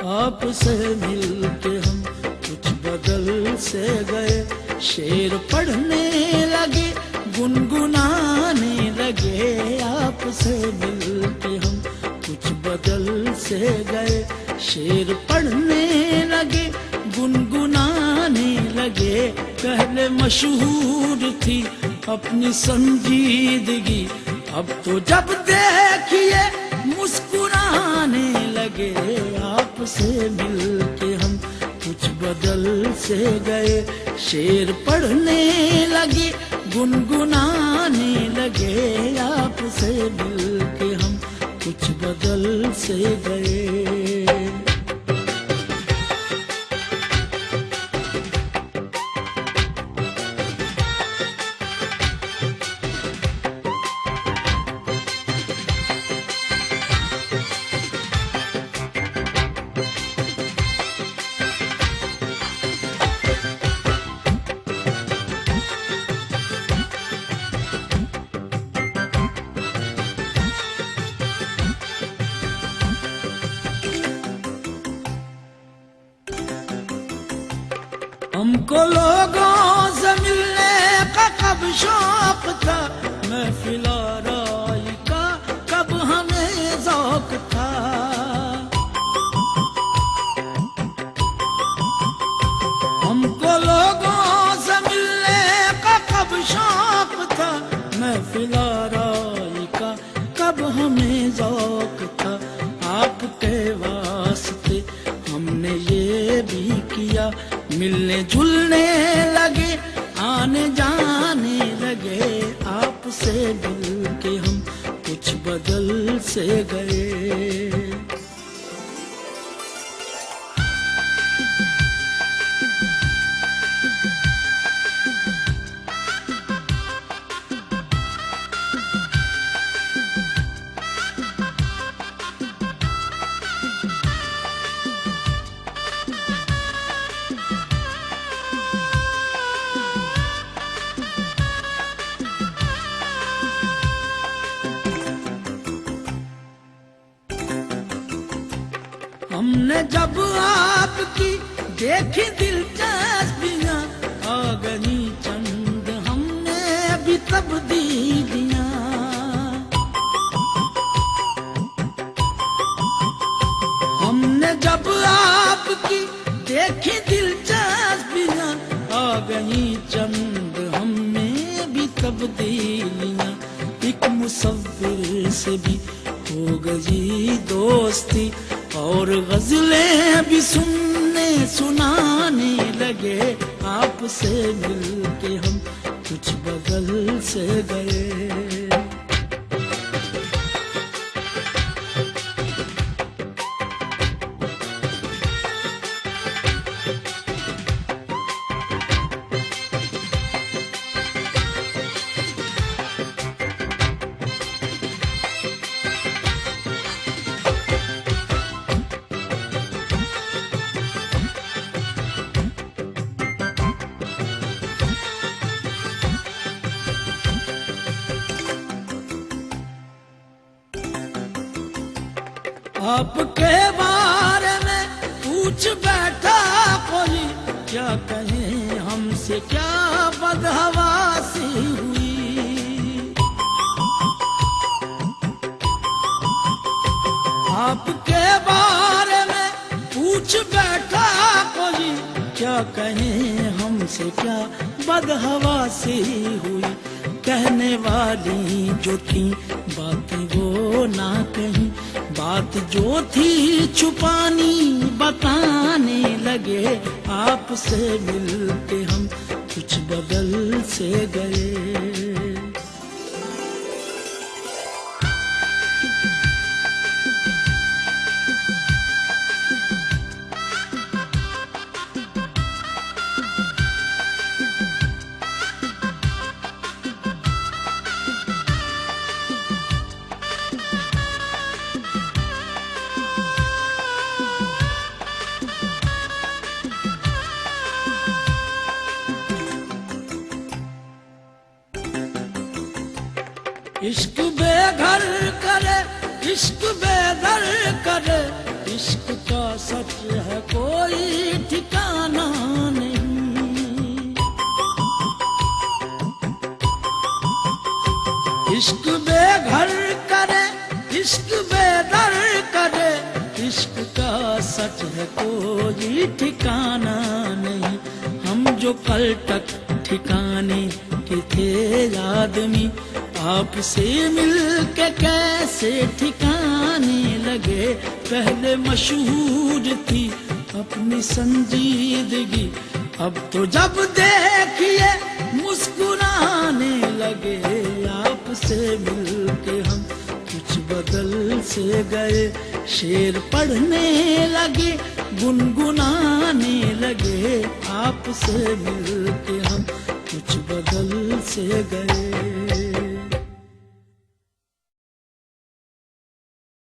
आपसे मिलके हम कुछ बदल से गए। शेर पढ़ने लगे, गुनगुनाने लगे। आपसे मिलके हम कुछ बदल से गए। शेर पढ़ने लगे, गुनगुनाने लगे। पहले मशहूर थी अपनी संजीदगी, अब तो जब देखिए मुस्कुराने लगे। आपसे मिलके हम कुछ बदल से गए। शेर पढ़ने लगे, गुनगुनाने लगे। आपसे मिलके हम कुछ बदल से गए। हमको लोगों से मिलने का कब शौक था, महफिल आराई का कब हमें ज़ौक़ था। हमको लोगों से मिलने का कब शौक था, महफिल आराई का कब हमें ज़ौक़ था। आपके वास्ते हमने ये भी किया, मिलने जुलने लगे, आने जाने लगे। आपसे मिलके हम कुछ बदल से गए। हमने जब आपकी देखी दिलचस्पियां, आ गई चंद हमने भी तब्दीलियां। हमने जब आपकी देखी दिलचस्पियां, आ गई चंद हमने भी तब्दीलियां। एक मुसव्विर से भी हो गई दोस्ती, और गजलें भी सुनने सुनाने लगे। आपसे मिलके हम कुछ बदल से गए। आपके बारे में पूछ बैठा कोई, क्या कहें हमसे क्या बदहवासी हुई। आपके बारे में पूछ बैठा कोई, क्या कहें हमसे क्या बदहवासी हुई। कहने वाली जो थी बातें वो ना कहीं, बात जो थी छुपानी बताने लगे। आपसे मिलके हम कुछ बदल से गए। इश्क बेघर करे, इश्क बेदर करे, इश्क का सच है कोई ठिकाना नहीं। इश्क बेघर करे, इश्क बेदर करे, इश्क का सच है कोई ठिकाना नहीं। हम जो कल तक ठिकाने के थे आदमी, आपसे मिल के कैसे ठिकाने लगे। पहले मशहूर थी अपनी संजीदगी, अब तो जब देखिए मुस्कुराने लगे। आपसे मिल के हम कुछ बदल से गए, शेर पढ़ने लगे, गुनगुनाने लगे। आपसे मिल के हम कुछ बदल से गए।